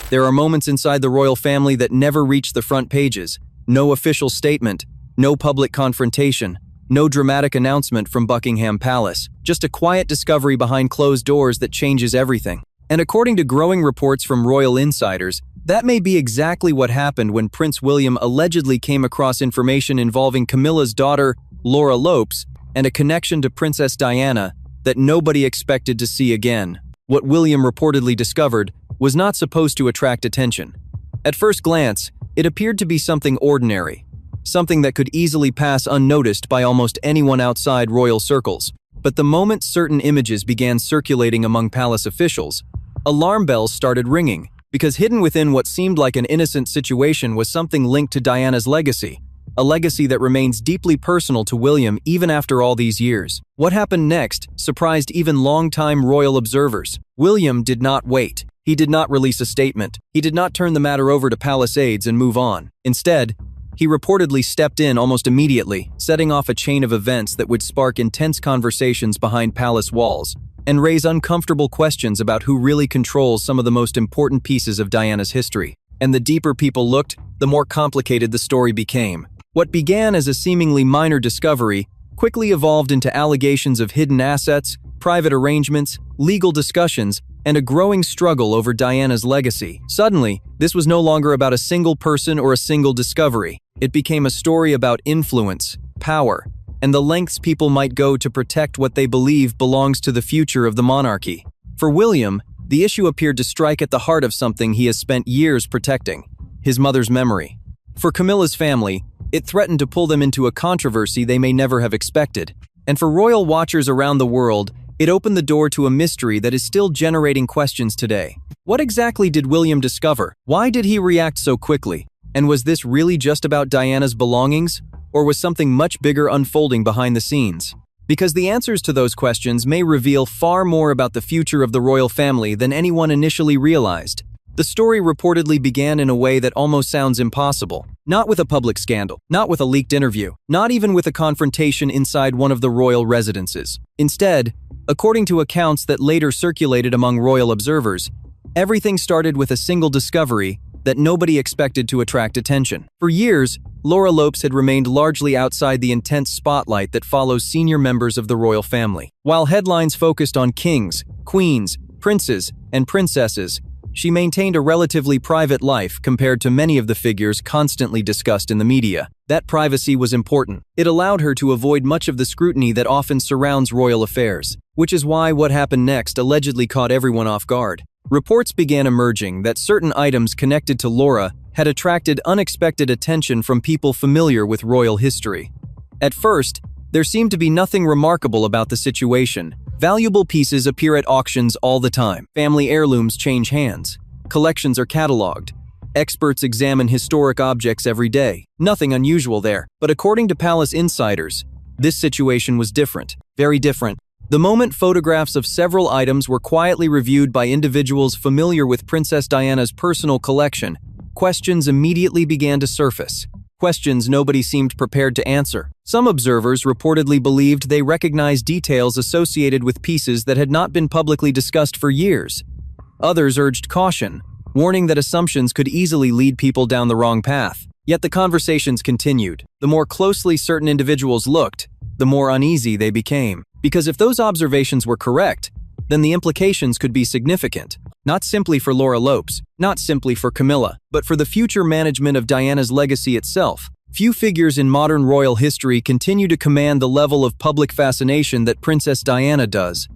There are moments inside the royal family that never reach the front pages. No official statement, no public confrontation, no dramatic announcement from Buckingham Palace. Just a quiet discovery behind closed doors that changes everything. And according to growing reports from royal insiders, that may be exactly what happened when Prince William allegedly came across information involving Camilla's daughter, Laura Lopes, and a connection to Princess Diana that nobody expected to see again. What William reportedly discovered was not supposed to attract attention. At first glance, it appeared to be something ordinary, something that could easily pass unnoticed by almost anyone outside royal circles. But the moment certain images began circulating among palace officials, alarm bells started ringing, because hidden within what seemed like an innocent situation was something linked to Diana's legacy, a legacy that remains deeply personal to William even after all these years. What happened next surprised even longtime royal observers. William did not wait. He did not release a statement. He did not turn the matter over to palace aides and move on. Instead, he reportedly stepped in almost immediately, setting off a chain of events that would spark intense conversations behind palace walls and raise uncomfortable questions about who really controls some of the most important pieces of Diana's history. And the deeper people looked, the more complicated the story became. What began as a seemingly minor discovery quickly evolved into allegations of hidden assets, private arrangements, legal discussions, and a growing struggle over Diana's legacy. Suddenly, this was no longer about a single person or a single discovery. It became a story about influence, power, and the lengths people might go to protect what they believe belongs to the future of the monarchy. For William, the issue appeared to strike at the heart of something he has spent years protecting: his mother's memory. For Camilla's family, it threatened to pull them into a controversy they may never have expected. And for royal watchers around the world, it opened the door to a mystery that is still generating questions today. What exactly did William discover? Why did he react so quickly? And was this really just about Diana's belongings? Or was something much bigger unfolding behind the scenes? Because the answers to those questions may reveal far more about the future of the royal family than anyone initially realized. The story reportedly began in a way that almost sounds impossible. Not with a public scandal, not with a leaked interview, not even with a confrontation inside one of the royal residences. Instead, according to accounts that later circulated among royal observers, everything started with a single discovery that nobody expected to attract attention. For years, Laura Lopes had remained largely outside the intense spotlight that follows senior members of the royal family. While headlines focused on kings, queens, princes, and princesses, she maintained a relatively private life compared to many of the figures constantly discussed in the media. That privacy was important. It allowed her to avoid much of the scrutiny that often surrounds royal affairs, which is why what happened next allegedly caught everyone off guard. Reports began emerging that certain items connected to Laura had attracted unexpected attention from people familiar with royal history. At first, there seemed to be nothing remarkable about the situation. Valuable pieces appear at auctions all the time. Family heirlooms change hands. Collections are cataloged. Experts examine historic objects every day. Nothing unusual there. But according to palace insiders, this situation was different. Very different. The moment photographs of several items were quietly reviewed by individuals familiar with Princess Diana's personal collection, questions immediately began to surface. Questions nobody seemed prepared to answer. Some observers reportedly believed they recognized details associated with pieces that had not been publicly discussed for years. Others urged caution, warning that assumptions could easily lead people down the wrong path. Yet the conversations continued. The more closely certain individuals looked, the more uneasy they became. Because if those observations were correct, then the implications could be significant. Not simply for Laura Lopes, not simply for Camilla, but for the future management of Diana's legacy itself. Few figures in modern royal history continue to command the level of public fascination that Princess Diana does.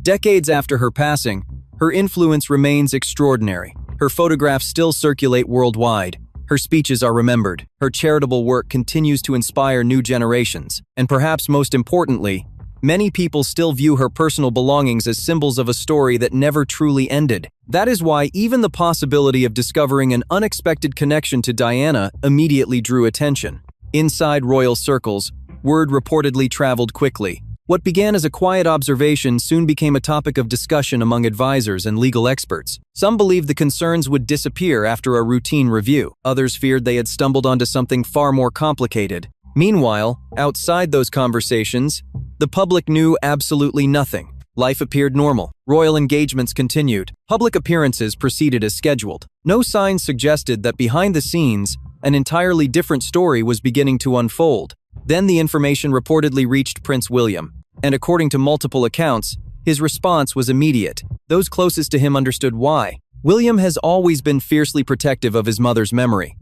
Decades after her passing, her influence remains extraordinary. Her photographs still circulate worldwide. Her speeches are remembered. Her charitable work continues to inspire new generations. And perhaps most importantly, many people still view her personal belongings as symbols of a story that never truly ended. That is why even the possibility of discovering an unexpected connection to Diana immediately drew attention. Inside royal circles, word reportedly traveled quickly. What began as a quiet observation soon became a topic of discussion among advisors and legal experts. Some believed the concerns would disappear after a routine review. Others feared they had stumbled onto something far more complicated. Meanwhile, outside those conversations, the public knew absolutely nothing. Life appeared normal. Royal engagements continued. Public appearances proceeded as scheduled. No signs suggested that behind the scenes, an entirely different story was beginning to unfold. Then the information reportedly reached Prince William, and according to multiple accounts, his response was immediate. Those closest to him understood why. William has always been fiercely protective of his mother's memory.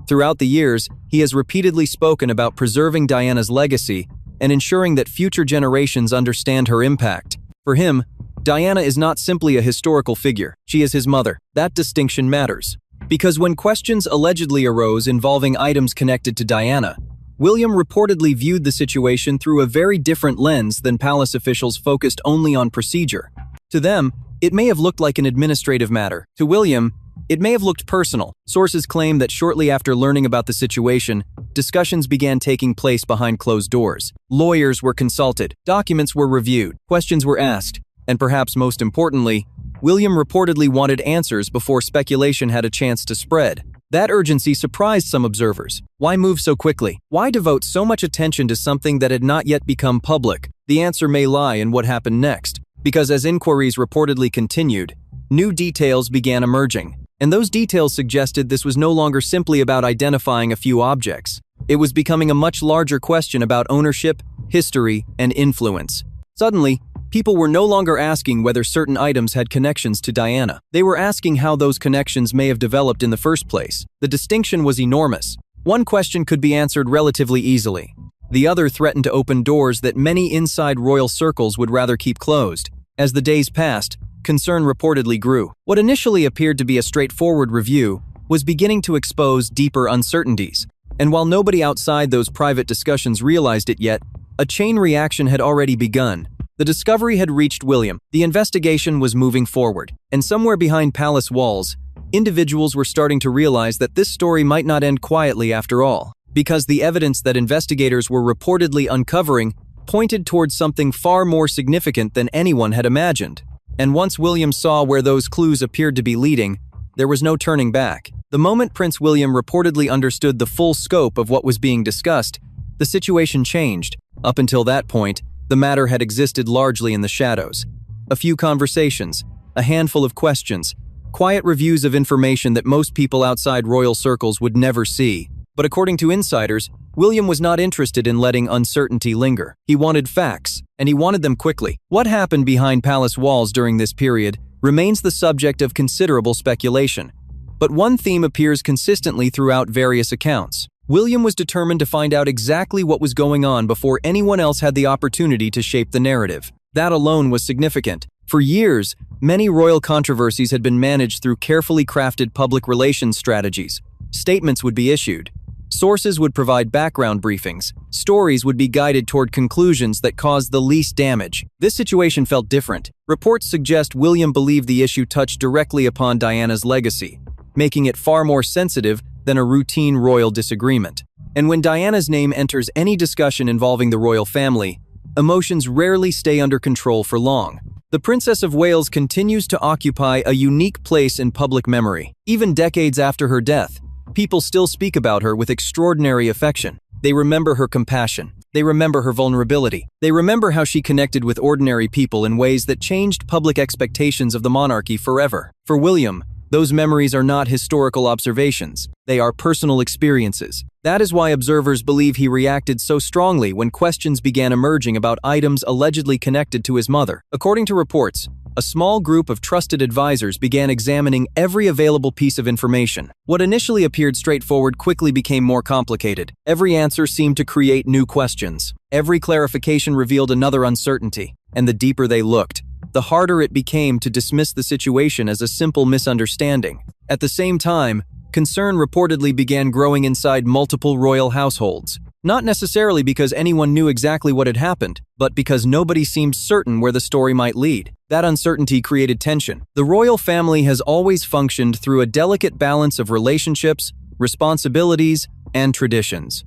Throughout the years, he has repeatedly spoken about preserving Diana's legacy and ensuring that future generations understand her impact. For him, Diana is not simply a historical figure, she is his mother. That distinction matters. Because when questions allegedly arose involving items connected to Diana, William reportedly viewed the situation through a very different lens than palace officials focused only on procedure. To them, it may have looked like an administrative matter. To William, it may have looked personal. Sources claim that shortly after learning about the situation, discussions began taking place behind closed doors. Lawyers were consulted, documents were reviewed, questions were asked, and perhaps most importantly, William reportedly wanted answers before speculation had a chance to spread. That urgency surprised some observers. Why move so quickly? Why devote so much attention to something that had not yet become public? The answer may lie in what happened next. Because as inquiries reportedly continued, new details began emerging. And those details suggested this was no longer simply about identifying a few objects. It was becoming a much larger question about ownership, history, and influence. Suddenly, people were no longer asking whether certain items had connections to Diana. They were asking how those connections may have developed in the first place. The distinction was enormous. One question could be answered relatively easily. The other threatened to open doors that many inside royal circles would rather keep closed. As the days passed, concern reportedly grew. What initially appeared to be a straightforward review was beginning to expose deeper uncertainties. And while nobody outside those private discussions realized it yet, a chain reaction had already begun. The discovery had reached William. The investigation was moving forward. And somewhere behind palace walls, individuals were starting to realize that this story might not end quietly after all. Because the evidence that investigators were reportedly uncovering pointed towards something far more significant than anyone had imagined. And once William saw where those clues appeared to be leading, there was no turning back. The moment Prince William reportedly understood the full scope of what was being discussed, the situation changed. Up until that point, the matter had existed largely in the shadows. A few conversations, a handful of questions, quiet reviews of information that most people outside royal circles would never see. But according to insiders, William was not interested in letting uncertainty linger. He wanted facts, and he wanted them quickly. What happened behind palace walls during this period remains the subject of considerable speculation. But one theme appears consistently throughout various accounts. William was determined to find out exactly what was going on before anyone else had the opportunity to shape the narrative. That alone was significant. For years, many royal controversies had been managed through carefully crafted public relations strategies. Statements would be issued. Sources would provide background briefings. Stories would be guided toward conclusions that caused the least damage. This situation felt different. Reports suggest William believed the issue touched directly upon Diana's legacy, making it far more sensitive than a routine royal disagreement. And when Diana's name enters any discussion involving the royal family, emotions rarely stay under control for long. The Princess of Wales continues to occupy a unique place in public memory. Even decades after her death, people still speak about her with extraordinary affection. They remember her compassion. They remember her vulnerability. They remember how she connected with ordinary people in ways that changed public expectations of the monarchy forever. For William, those memories are not historical observations. They are personal experiences. That is why observers believe he reacted so strongly when questions began emerging about items allegedly connected to his mother. According to reports, a small group of trusted advisors began examining every available piece of information. What initially appeared straightforward quickly became more complicated. Every answer seemed to create new questions. Every clarification revealed another uncertainty. And the deeper they looked, the harder it became to dismiss the situation as a simple misunderstanding. At the same time, concern reportedly began growing inside multiple royal households. Not necessarily because anyone knew exactly what had happened, but because nobody seemed certain where the story might lead. That uncertainty created tension. The royal family has always functioned through a delicate balance of relationships, responsibilities, and traditions.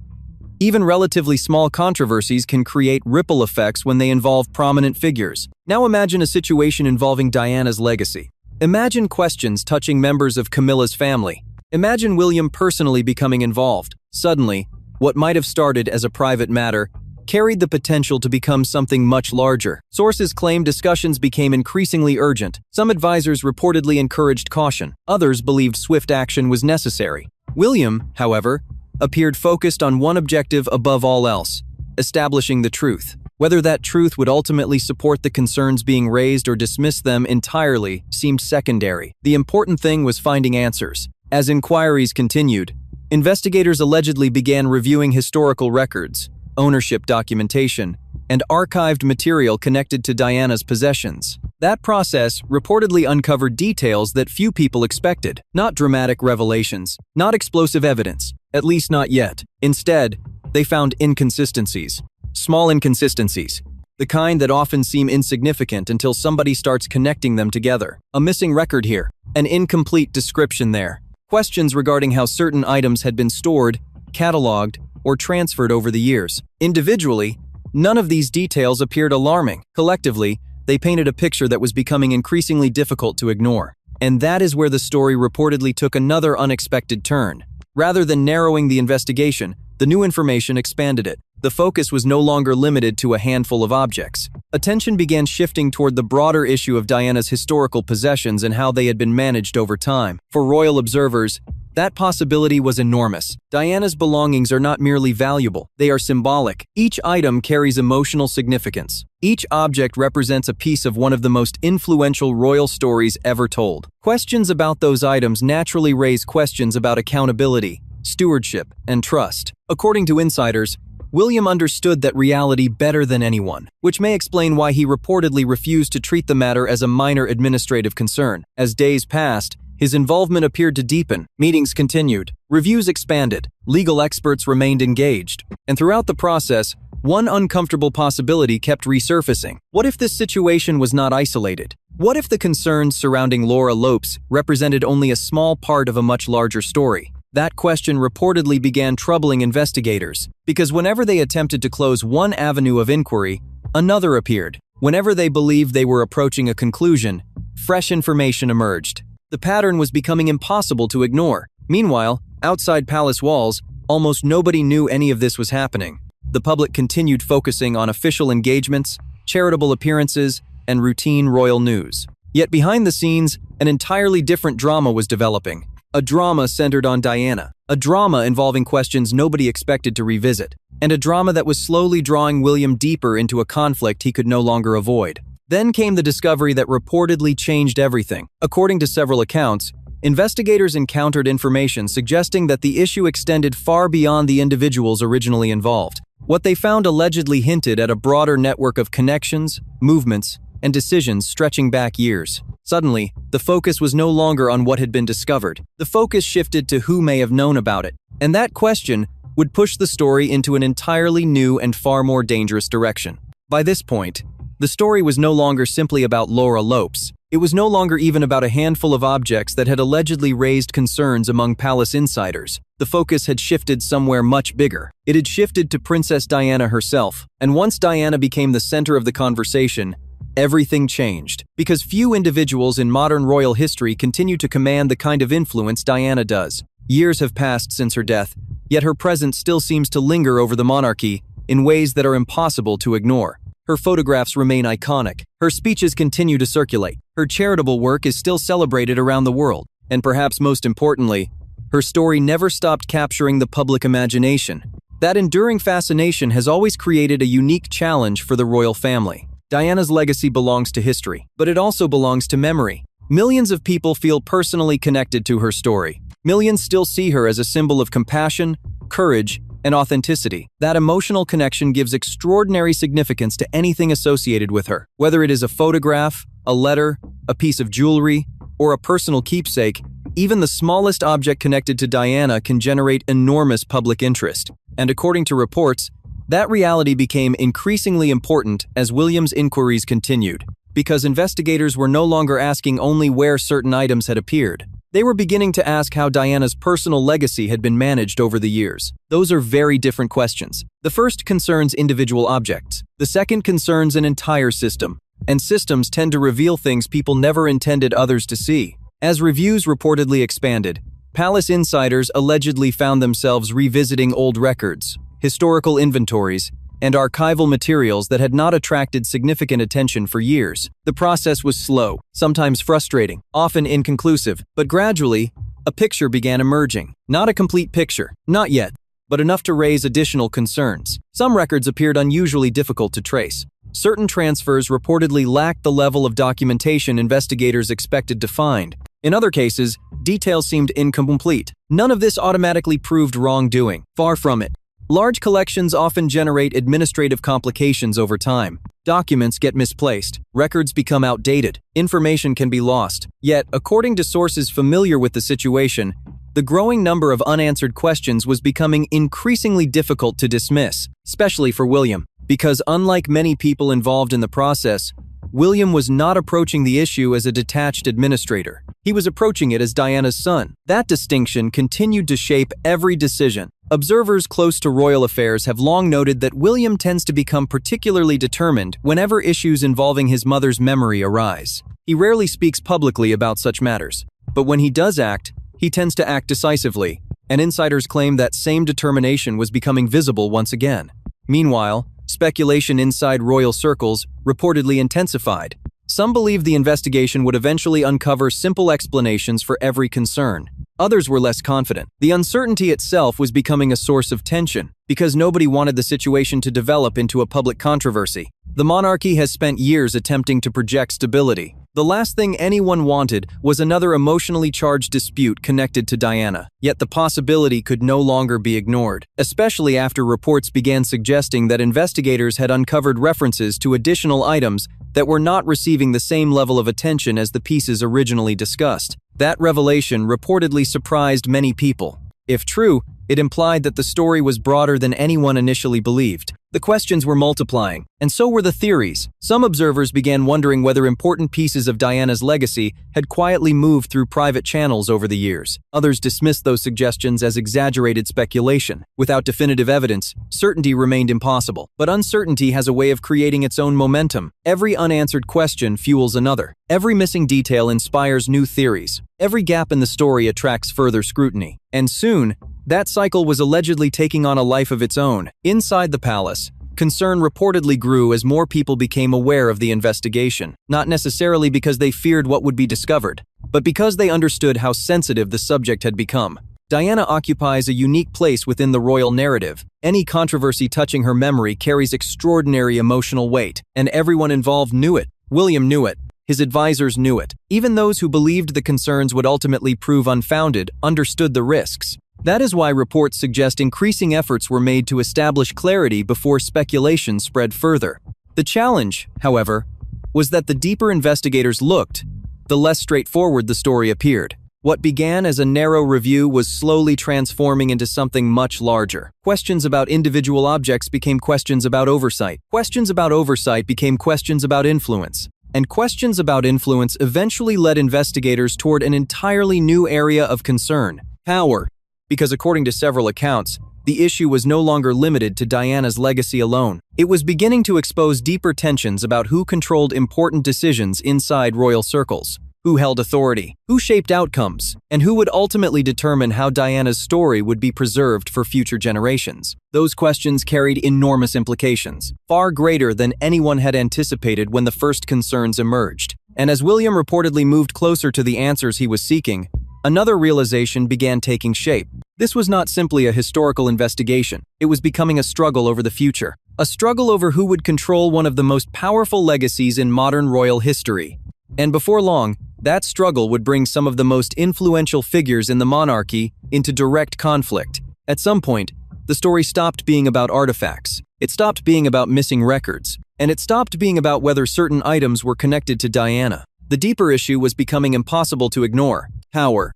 Even relatively small controversies can create ripple effects when they involve prominent figures. Now imagine a situation involving Diana's legacy. Imagine questions touching members of Camilla's family. Imagine William personally becoming involved. Suddenly, what might have started as a private matter carried the potential to become something much larger. Sources claim discussions became increasingly urgent. Some advisors reportedly encouraged caution. Others believed swift action was necessary. William, however, appeared focused on one objective above all else: establishing the truth. Whether that truth would ultimately support the concerns being raised or dismiss them entirely seemed secondary. The important thing was finding answers. As inquiries continued, investigators allegedly began reviewing historical records, ownership documentation, and archived material connected to Diana's possessions. That process reportedly uncovered details that few people expected. Not dramatic revelations, not explosive evidence, at least not yet. Instead, they found inconsistencies. Small inconsistencies, the kind that often seem insignificant until somebody starts connecting them together. A missing record here, an incomplete description there. Questions regarding how certain items had been stored, cataloged, or transferred over the years. Individually, none of these details appeared alarming. Collectively, they painted a picture that was becoming increasingly difficult to ignore. And that is where the story reportedly took another unexpected turn. Rather than narrowing the investigation, the new information expanded it. The focus was no longer limited to a handful of objects. Attention began shifting toward the broader issue of Diana's historical possessions and how they had been managed over time. For royal observers, that possibility was enormous. Diana's belongings are not merely valuable, they are symbolic. Each item carries emotional significance. Each object represents a piece of one of the most influential royal stories ever told. Questions about those items naturally raise questions about accountability, stewardship, and trust. According to insiders, William understood that reality better than anyone, which may explain why he reportedly refused to treat the matter as a minor administrative concern. As days passed, his involvement appeared to deepen. Meetings continued, reviews expanded, legal experts remained engaged, and throughout the process, one uncomfortable possibility kept resurfacing. What if this situation was not isolated? What if the concerns surrounding Laura Lopes represented only a small part of a much larger story? That question reportedly began troubling investigators, because whenever they attempted to close one avenue of inquiry, another appeared. Whenever they believed they were approaching a conclusion, fresh information emerged. The pattern was becoming impossible to ignore. Meanwhile, outside palace walls, almost nobody knew any of this was happening. The public continued focusing on official engagements, charitable appearances, and routine royal news. Yet behind the scenes, an entirely different drama was developing. A drama centered on Diana. A drama involving questions nobody expected to revisit. And a drama that was slowly drawing William deeper into a conflict he could no longer avoid. Then came the discovery that reportedly changed everything. According to several accounts, investigators encountered information suggesting that the issue extended far beyond the individuals originally involved. What they found allegedly hinted at a broader network of connections, movements, and decisions stretching back years. Suddenly, the focus was no longer on what had been discovered. The focus shifted to who may have known about it. And that question would push the story into an entirely new and far more dangerous direction. By this point, the story was no longer simply about Laura Lopes. It was no longer even about a handful of objects that had allegedly raised concerns among palace insiders. The focus had shifted somewhere much bigger. It had shifted to Princess Diana herself. And once Diana became the center of the conversation, everything changed, because few individuals in modern royal history continue to command the kind of influence Diana does. Years have passed since her death, yet her presence still seems to linger over the monarchy in ways that are impossible to ignore. Her photographs remain iconic, her speeches continue to circulate, her charitable work is still celebrated around the world, and perhaps most importantly, her story never stopped capturing the public imagination. That enduring fascination has always created a unique challenge for the royal family. Diana's legacy belongs to history, but it also belongs to memory. Millions of people feel personally connected to her story. Millions still see her as a symbol of compassion, courage, and authenticity. That emotional connection gives extraordinary significance to anything associated with her. Whether it is a photograph, a letter, a piece of jewelry, or a personal keepsake, even the smallest object connected to Diana can generate enormous public interest. And according to reports, that reality became increasingly important as William's inquiries continued, because investigators were no longer asking only where certain items had appeared. They were beginning to ask how Diana's personal legacy had been managed over the years. Those are very different questions. The first concerns individual objects. The second concerns an entire system. And systems tend to reveal things people never intended others to see. As reviews reportedly expanded, palace insiders allegedly found themselves revisiting old records, historical inventories, and archival materials that had not attracted significant attention for years. The process was slow, sometimes frustrating, often inconclusive, but gradually, a picture began emerging. Not a complete picture, not yet, but enough to raise additional concerns. Some records appeared unusually difficult to trace. Certain transfers reportedly lacked the level of documentation investigators expected to find. In other cases, details seemed incomplete. None of this automatically proved wrongdoing. Far from it. Large collections often generate administrative complications over time. Documents get misplaced, records become outdated, information can be lost. Yet, according to sources familiar with the situation, the growing number of unanswered questions was becoming increasingly difficult to dismiss, especially for William, because unlike many people involved in the process, William was not approaching the issue as a detached administrator. He was approaching it as Diana's son. That distinction continued to shape every decision. Observers close to royal affairs have long noted that William tends to become particularly determined whenever issues involving his mother's memory arise. He rarely speaks publicly about such matters, but when he does act, he tends to act decisively, and insiders claim that same determination was becoming visible once again. Meanwhile, speculation inside royal circles reportedly intensified. Some believed the investigation would eventually uncover simple explanations for every concern. Others were less confident. The uncertainty itself was becoming a source of tension, because nobody wanted the situation to develop into a public controversy. The monarchy has spent years attempting to project stability. The last thing anyone wanted was another emotionally charged dispute connected to Diana. Yet the possibility could no longer be ignored, especially after reports began suggesting that investigators had uncovered references to additional items that were not receiving the same level of attention as the pieces originally discussed. That revelation reportedly surprised many people. If true, it implied that the story was broader than anyone initially believed. The questions were multiplying, and so were the theories. Some observers began wondering whether important pieces of Diana's legacy had quietly moved through private channels over the years. Others dismissed those suggestions as exaggerated speculation. Without definitive evidence, certainty remained impossible. But uncertainty has a way of creating its own momentum. Every unanswered question fuels another. Every missing detail inspires new theories. Every gap in the story attracts further scrutiny. And soon, that cycle was allegedly taking on a life of its own. Inside the palace, concern reportedly grew as more people became aware of the investigation, not necessarily because they feared what would be discovered, but because they understood how sensitive the subject had become. Diana occupies a unique place within the royal narrative. Any controversy touching her memory carries extraordinary emotional weight, and everyone involved knew it. William knew it. His advisors knew it. Even those who believed the concerns would ultimately prove unfounded understood the risks. That is why reports suggest increasing efforts were made to establish clarity before speculation spread further. The challenge, however, was that the deeper investigators looked, the less straightforward the story appeared. What began as a narrow review was slowly transforming into something much larger. Questions about individual objects became questions about oversight. Questions about oversight became questions about influence. And questions about influence eventually led investigators toward an entirely new area of concern: power. Because according to several accounts, the issue was no longer limited to Diana's legacy alone. It was beginning to expose deeper tensions about who controlled important decisions inside royal circles, who held authority, who shaped outcomes, and who would ultimately determine how Diana's story would be preserved for future generations. Those questions carried enormous implications, far greater than anyone had anticipated when the first concerns emerged. And as William reportedly moved closer to the answers he was seeking, another realization began taking shape. This was not simply a historical investigation. It was becoming a struggle over the future. A struggle over who would control one of the most powerful legacies in modern royal history. And before long, that struggle would bring some of the most influential figures in the monarchy into direct conflict. At some point, the story stopped being about artifacts. It stopped being about missing records. And it stopped being about whether certain items were connected to Diana. The deeper issue was becoming impossible to ignore: power.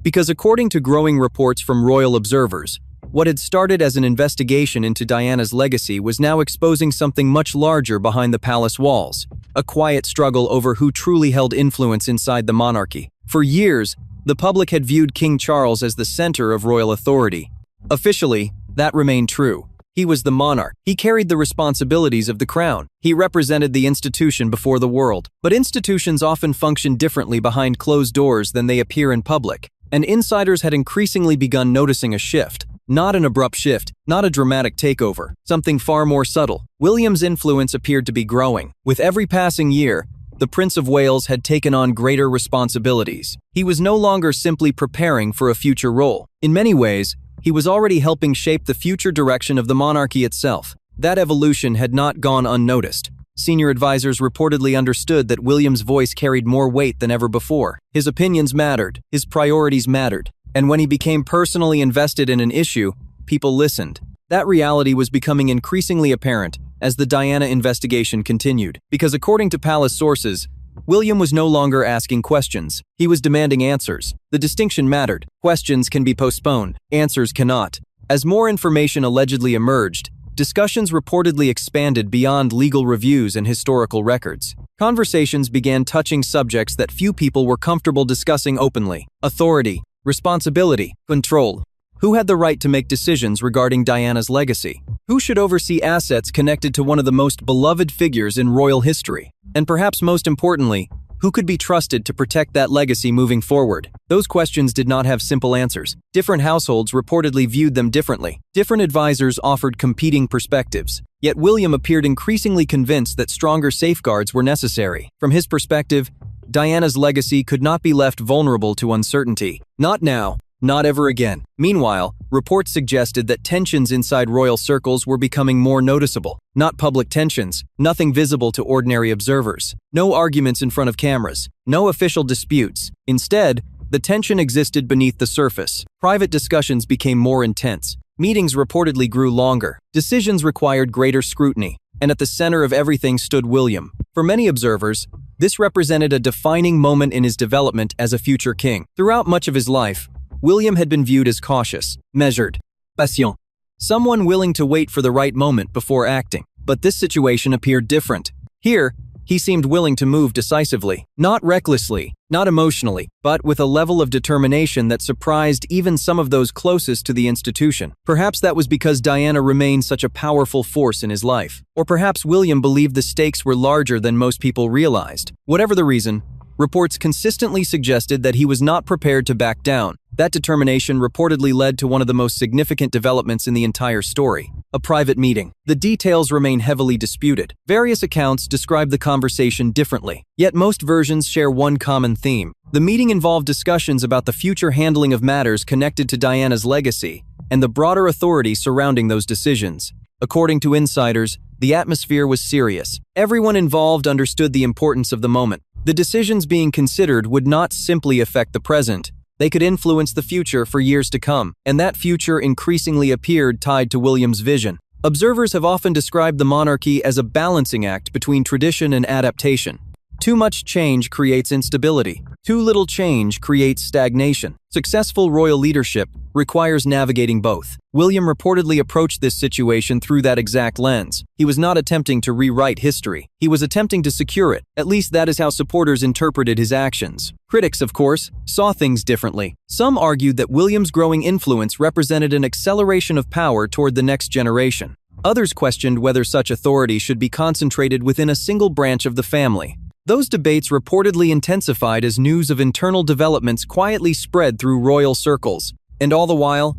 Because according to growing reports from royal observers, what had started as an investigation into Diana's legacy was now exposing something much larger behind the palace walls: a quiet struggle over who truly held influence inside the monarchy. For years, the public had viewed King Charles as the center of royal authority. Officially, that remained true. He was the monarch. He carried the responsibilities of the crown. He represented the institution before the world. But institutions often function differently behind closed doors than they appear in public. And insiders had increasingly begun noticing a shift. Not an abrupt shift, not a dramatic takeover, something far more subtle. William's influence appeared to be growing. With every passing year, the Prince of Wales had taken on greater responsibilities. He was no longer simply preparing for a future role. In many ways, he was already helping shape the future direction of the monarchy itself. That evolution had not gone unnoticed. Senior advisors reportedly understood that William's voice carried more weight than ever before. His opinions mattered, his priorities mattered, and when he became personally invested in an issue, people listened. That reality was becoming increasingly apparent as the Diana investigation continued, because according to palace sources, William was no longer asking questions. He was demanding answers. The distinction mattered. Questions can be postponed. Answers cannot. As more information allegedly emerged, discussions reportedly expanded beyond legal reviews and historical records. Conversations began touching subjects that few people were comfortable discussing openly: authority, responsibility, control. Who had the right to make decisions regarding Diana's legacy? Who should oversee assets connected to one of the most beloved figures in royal history? And perhaps most importantly, who could be trusted to protect that legacy moving forward? Those questions did not have simple answers. Different households reportedly viewed them differently. Different advisors offered competing perspectives. Yet William appeared increasingly convinced that stronger safeguards were necessary. From his perspective, Diana's legacy could not be left vulnerable to uncertainty. Not now. Not ever again. Meanwhile, reports suggested that tensions inside royal circles were becoming more noticeable. Not public tensions, nothing visible to ordinary observers. No arguments in front of cameras. No official disputes. Instead, the tension existed beneath the surface. Private discussions became more intense. Meetings reportedly grew longer. Decisions required greater scrutiny. And at the center of everything stood William. For many observers, this represented a defining moment in his development as a future king. Throughout much of his life, William had been viewed as cautious, measured, patient, someone willing to wait for the right moment before acting. But this situation appeared different. Here, he seemed willing to move decisively, not recklessly, not emotionally, but with a level of determination that surprised even some of those closest to the institution. Perhaps that was because Diana remained such a powerful force in his life. Or perhaps William believed the stakes were larger than most people realized. Whatever the reason, reports consistently suggested that he was not prepared to back down. That determination reportedly led to one of the most significant developments in the entire story: a private meeting. The details remain heavily disputed. Various accounts describe the conversation differently, yet most versions share one common theme. The meeting involved discussions about the future handling of matters connected to Diana's legacy and the broader authority surrounding those decisions. According to insiders, the atmosphere was serious. Everyone involved understood the importance of the moment. The decisions being considered would not simply affect the present. They could influence the future for years to come, and that future increasingly appeared tied to William's vision. Observers have often described the monarchy as a balancing act between tradition and adaptation. Too much change creates instability. Too little change creates stagnation. Successful royal leadership requires navigating both. William reportedly approached this situation through that exact lens. He was not attempting to rewrite history. He was attempting to secure it. At least that is how supporters interpreted his actions. Critics, of course, saw things differently. Some argued that William's growing influence represented an acceleration of power toward the next generation. Others questioned whether such authority should be concentrated within a single branch of the family. Those debates reportedly intensified as news of internal developments quietly spread through royal circles. And all the while,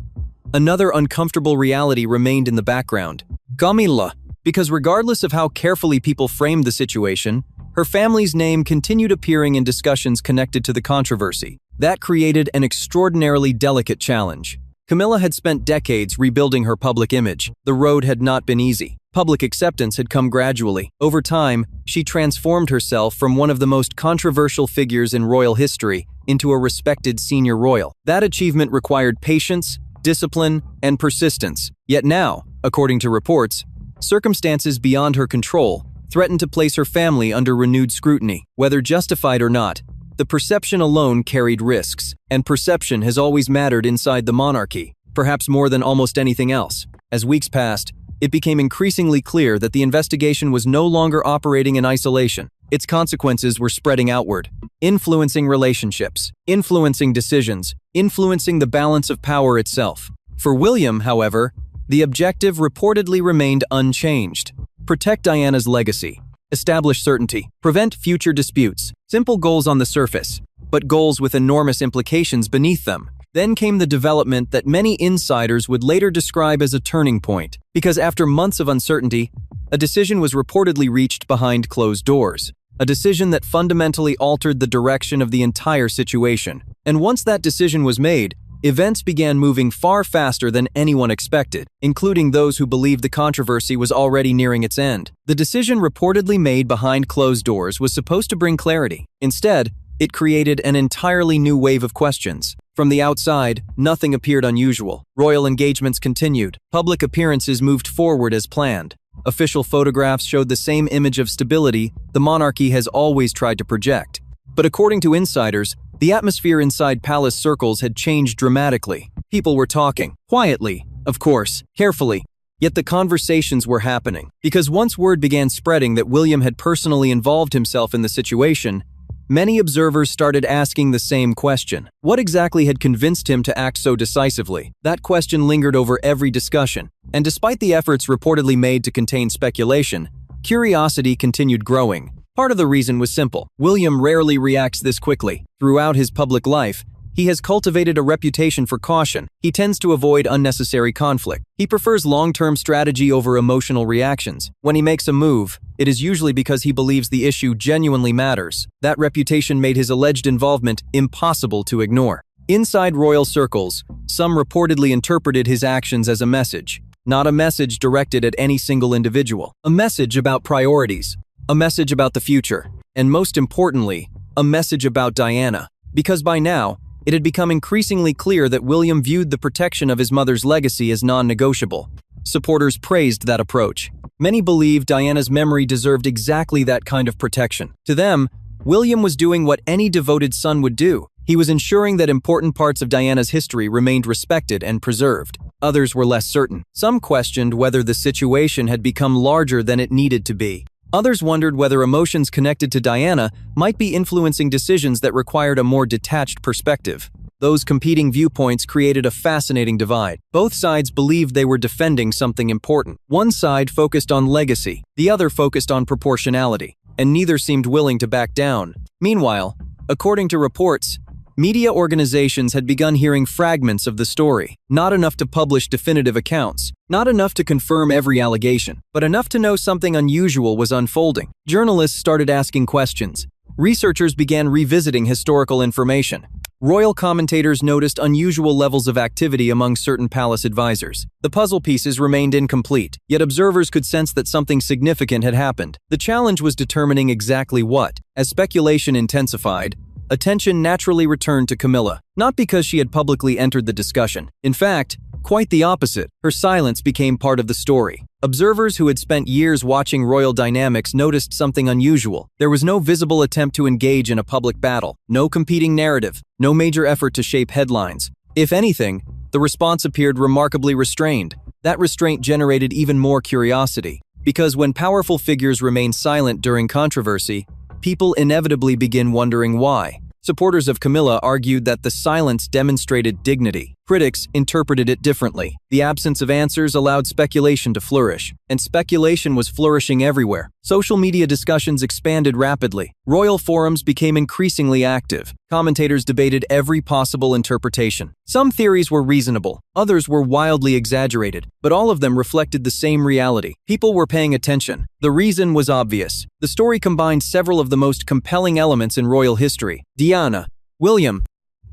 another uncomfortable reality remained in the background: Camilla. Because regardless of how carefully people framed the situation, her family's name continued appearing in discussions connected to the controversy. That created an extraordinarily delicate challenge. Camilla had spent decades rebuilding her public image. The road had not been easy. Public acceptance had come gradually. Over time, she transformed herself from one of the most controversial figures in royal history into a respected senior royal. That achievement required patience, discipline, and persistence. Yet now, according to reports, circumstances beyond her control threatened to place her family under renewed scrutiny. Whether justified or not, the perception alone carried risks, and perception has always mattered inside the monarchy, perhaps more than almost anything else. As weeks passed, it became increasingly clear that the investigation was no longer operating in isolation. Its consequences were spreading outward, influencing relationships, influencing decisions, influencing the balance of power itself. For William, however, the objective reportedly remained unchanged: protect Diana's legacy, establish certainty, prevent future disputes. Simple goals on the surface, but goals with enormous implications beneath them. Then came the development that many insiders would later describe as a turning point, because after months of uncertainty, a decision was reportedly reached behind closed doors. A decision that fundamentally altered the direction of the entire situation. And once that decision was made, events began moving far faster than anyone expected, including those who believed the controversy was already nearing its end. The decision reportedly made behind closed doors was supposed to bring clarity. Instead, it created an entirely new wave of questions. From the outside, nothing appeared unusual. Royal engagements continued. Public appearances moved forward as planned. Official photographs showed the same image of stability the monarchy has always tried to project. But according to insiders, the atmosphere inside palace circles had changed dramatically. People were talking, quietly, of course, carefully. Yet the conversations were happening. Because once word began spreading that William had personally involved himself in the situation, many observers started asking the same question. What exactly had convinced him to act so decisively? That question lingered over every discussion. And despite the efforts reportedly made to contain speculation, curiosity continued growing. Part of the reason was simple. William rarely reacts this quickly. Throughout his public life, he has cultivated a reputation for caution. He tends to avoid unnecessary conflict. He prefers long-term strategy over emotional reactions. When he makes a move, it is usually because he believes the issue genuinely matters. That reputation made his alleged involvement impossible to ignore. Inside royal circles, some reportedly interpreted his actions as a message. Not a message directed at any single individual. A message about priorities. A message about the future. And most importantly, a message about Diana. Because by now, it had become increasingly clear that William viewed the protection of his mother's legacy as non-negotiable. Supporters praised that approach. Many believed Diana's memory deserved exactly that kind of protection. To them, William was doing what any devoted son would do. He was ensuring that important parts of Diana's history remained respected and preserved. Others were less certain. Some questioned whether the situation had become larger than it needed to be. Others wondered whether emotions connected to Diana might be influencing decisions that required a more detached perspective. Those competing viewpoints created a fascinating divide. Both sides believed they were defending something important. One side focused on legacy, the other focused on proportionality, and neither seemed willing to back down. Meanwhile, according to reports, media organizations had begun hearing fragments of the story, not enough to publish definitive accounts, not enough to confirm every allegation, but enough to know something unusual was unfolding. Journalists started asking questions. Researchers began revisiting historical information. Royal commentators noticed unusual levels of activity among certain palace advisors. The puzzle pieces remained incomplete, yet observers could sense that something significant had happened. The challenge was determining exactly what. As speculation intensified, attention naturally returned to Camilla, not because she had publicly entered the discussion. In fact, quite the opposite. Her silence became part of the story. Observers who had spent years watching royal dynamics noticed something unusual. There was no visible attempt to engage in a public battle, no competing narrative, no major effort to shape headlines. If anything, the response appeared remarkably restrained. That restraint generated even more curiosity, because when powerful figures remain silent during controversy, people inevitably begin wondering why. Supporters of Camilla argued that the silence demonstrated dignity. Critics interpreted it differently. The absence of answers allowed speculation to flourish, and speculation was flourishing everywhere. Social media discussions expanded rapidly. Royal forums became increasingly active. Commentators debated every possible interpretation. Some theories were reasonable, others were wildly exaggerated, but all of them reflected the same reality. People were paying attention. The reason was obvious. The story combined several of the most compelling elements in royal history. Diana, William,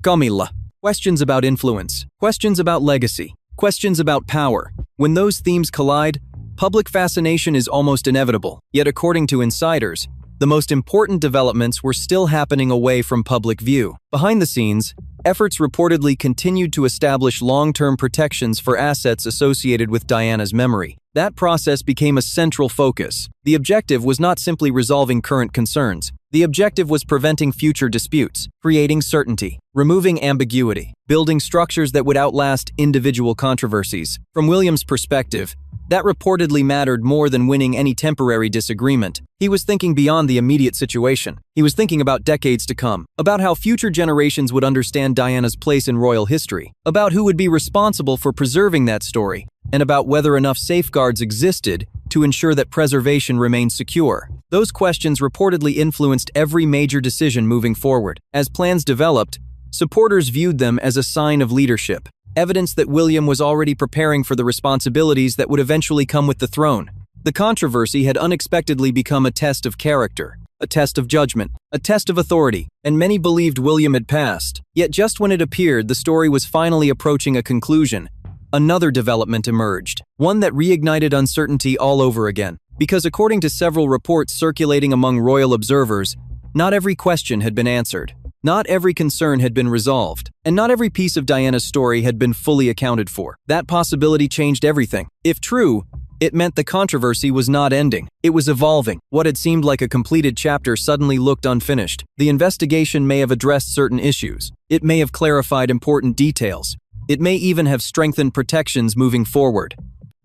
Camilla. Questions about influence, questions about legacy, questions about power. When those themes collide, public fascination is almost inevitable. Yet according to insiders, the most important developments were still happening away from public view. Behind the scenes, efforts reportedly continued to establish long-term protections for assets associated with Diana's memory. That process became a central focus. The objective was not simply resolving current concerns. The objective was preventing future disputes, creating certainty, removing ambiguity, building structures that would outlast individual controversies. From William's perspective, that reportedly mattered more than winning any temporary disagreement. He was thinking beyond the immediate situation. He was thinking about decades to come, about how future generations would understand Diana's place in royal history, about who would be responsible for preserving that story, and about whether enough safeguards existed to ensure that preservation remained secure. Those questions reportedly influenced every major decision moving forward. As plans developed, Supporters viewed them as a sign of leadership, evidence that William was already preparing for the responsibilities that would eventually come with the throne. The controversy had unexpectedly become a test of character, a test of judgment, a test of authority, and many believed William had passed. Yet just when it appeared the story was finally approaching a conclusion, another development emerged, one that reignited uncertainty all over again. Because according to several reports circulating among royal observers, not every question had been answered, not every concern had been resolved, and not every piece of Diana's story had been fully accounted for. That possibility changed everything. If true, it meant the controversy was not ending. It was evolving. What had seemed like a completed chapter suddenly looked unfinished. The investigation may have addressed certain issues. It may have clarified important details. It may even have strengthened protections moving forward.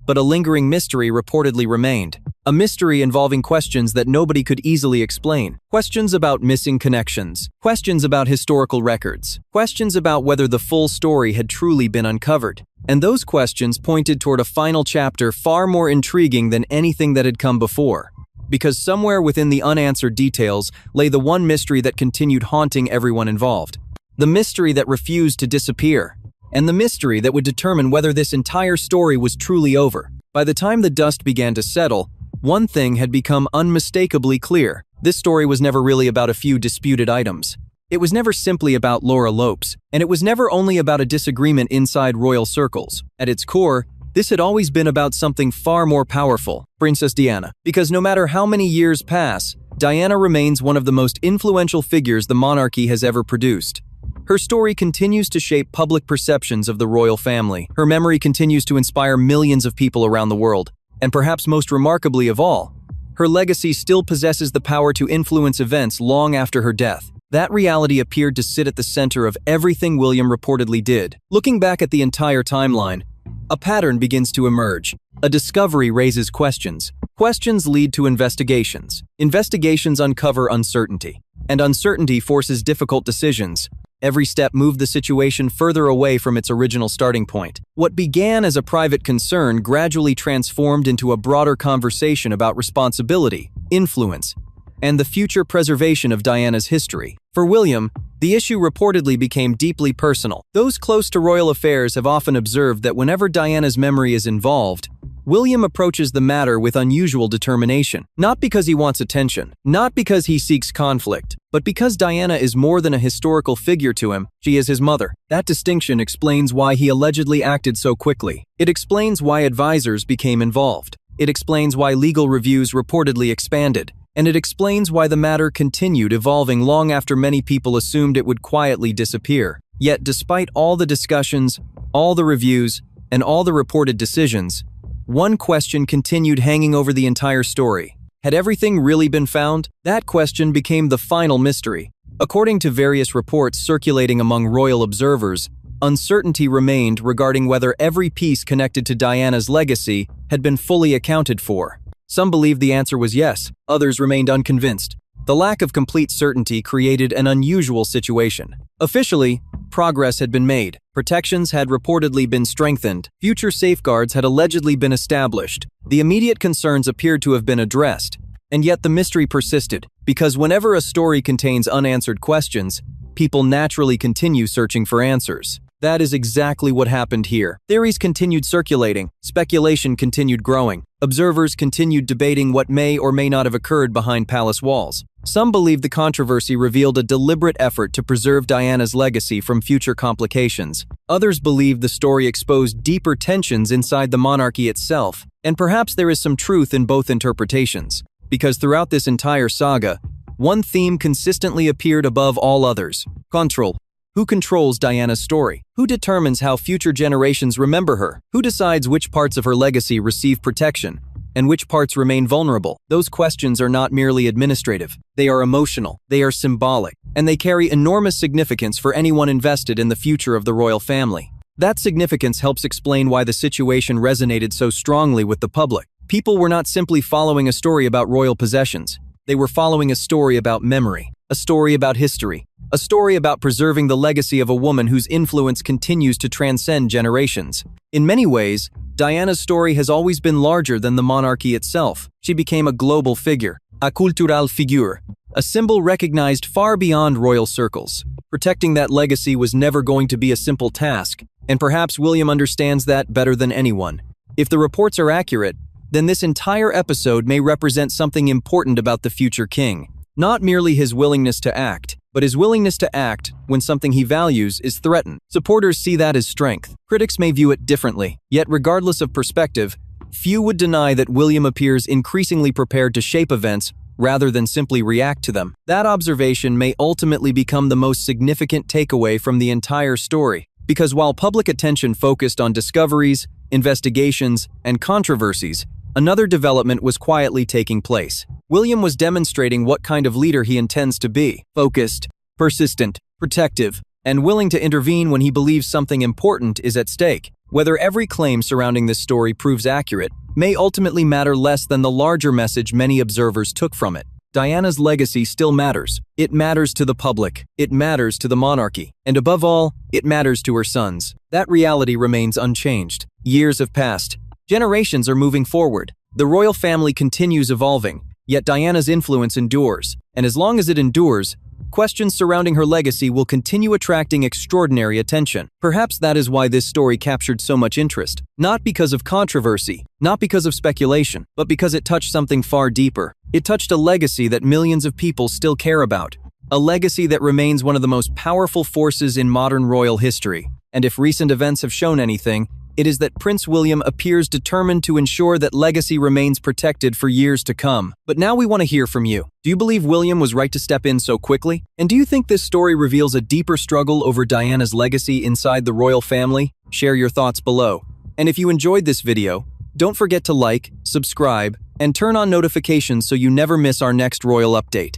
But a lingering mystery reportedly remained. A mystery involving questions that nobody could easily explain. Questions about missing connections. Questions about historical records. Questions about whether the full story had truly been uncovered. And those questions pointed toward a final chapter far more intriguing than anything that had come before. Because somewhere within the unanswered details lay the one mystery that continued haunting everyone involved. The mystery that refused to disappear. And the mystery that would determine whether this entire story was truly over. By the time the dust began to settle, one thing had become unmistakably clear. This story was never really about a few disputed items. It was never simply about Laura Lopes, and it was never only about a disagreement inside royal circles. At its core, this had always been about something far more powerful, Princess Diana. Because no matter how many years pass, Diana remains one of the most influential figures the monarchy has ever produced. Her story continues to shape public perceptions of the royal family. Her memory continues to inspire millions of people around the world. And perhaps most remarkably of all, her legacy still possesses the power to influence events long after her death. That reality appeared to sit at the center of everything William reportedly did. Looking back at the entire timeline, a pattern begins to emerge. A discovery raises questions. Questions lead to investigations. Investigations uncover uncertainty. And uncertainty forces difficult decisions. Every step moved the situation further away from its original starting point. What began as a private concern gradually transformed into a broader conversation about responsibility, influence, and the future preservation of Diana's history. For William, the issue reportedly became deeply personal. Those close to royal affairs have often observed that whenever Diana's memory is involved, William approaches the matter with unusual determination. Not because he wants attention, not because he seeks conflict, but because Diana is more than a historical figure to him. She is his mother. That distinction explains why he allegedly acted so quickly. It explains why advisors became involved. It explains why legal reviews reportedly expanded. And it explains why the matter continued evolving long after many people assumed it would quietly disappear. Yet despite all the discussions, all the reviews, and all the reported decisions, one question continued hanging over the entire story. Had everything really been found? That question became the final mystery. According to various reports circulating among royal observers, uncertainty remained regarding whether every piece connected to Diana's legacy had been fully accounted for. Some believed the answer was yes, others remained unconvinced. The lack of complete certainty created an unusual situation. Officially, progress had been made. Protections had reportedly been strengthened. Future safeguards had allegedly been established. The immediate concerns appeared to have been addressed. And yet the mystery persisted, because whenever a story contains unanswered questions, people naturally continue searching for answers. That is exactly what happened here. Theories continued circulating, speculation continued growing. Observers continued debating what may or may not have occurred behind palace walls. Some believed the controversy revealed a deliberate effort to preserve Diana's legacy from future complications. Others believed the story exposed deeper tensions inside the monarchy itself. And perhaps there is some truth in both interpretations. Because throughout this entire saga, one theme consistently appeared above all others: control. Who controls Diana's story? Who determines how future generations remember her? Who decides which parts of her legacy receive protection and which parts remain vulnerable? Those questions are not merely administrative. They are emotional, they are symbolic, and they carry enormous significance for anyone invested in the future of the royal family. That significance helps explain why the situation resonated so strongly with the public. People were not simply following a story about royal possessions. They were following a story about memory, a story about history, a story about preserving the legacy of a woman whose influence continues to transcend generations. In many ways, Diana's story has always been larger than the monarchy itself. She became a global figure, a cultural figure, a symbol recognized far beyond royal circles. Protecting that legacy was never going to be a simple task, and perhaps William understands that better than anyone. If the reports are accurate, then this entire episode may represent something important about the future king. Not merely his willingness to act, but his willingness to act when something he values is threatened. Supporters see that as strength. Critics may view it differently. Yet regardless of perspective, few would deny that William appears increasingly prepared to shape events rather than simply react to them. That observation may ultimately become the most significant takeaway from the entire story. Because while public attention focused on discoveries, investigations, and controversies, another development was quietly taking place. William was demonstrating what kind of leader he intends to be: focused, persistent, protective, and willing to intervene when he believes something important is at stake. Whether every claim surrounding this story proves accurate may ultimately matter less than the larger message many observers took from it. Diana's legacy still matters. It matters to the public. It matters to the monarchy. And above all, it matters to her sons. That reality remains unchanged. Years have passed. Generations are moving forward. The royal family continues evolving, yet Diana's influence endures. And as long as it endures, questions surrounding her legacy will continue attracting extraordinary attention. Perhaps that is why this story captured so much interest. Not because of controversy, not because of speculation, but because it touched something far deeper. It touched a legacy that millions of people still care about. A legacy that remains one of the most powerful forces in modern royal history. And if recent events have shown anything, it is that Prince William appears determined to ensure that legacy remains protected for years to come. But now we want to hear from you. Do you believe William was right to step in so quickly? And do you think this story reveals a deeper struggle over Diana's legacy inside the royal family? Share your thoughts below. And if you enjoyed this video, don't forget to like, subscribe, and turn on notifications so you never miss our next royal update.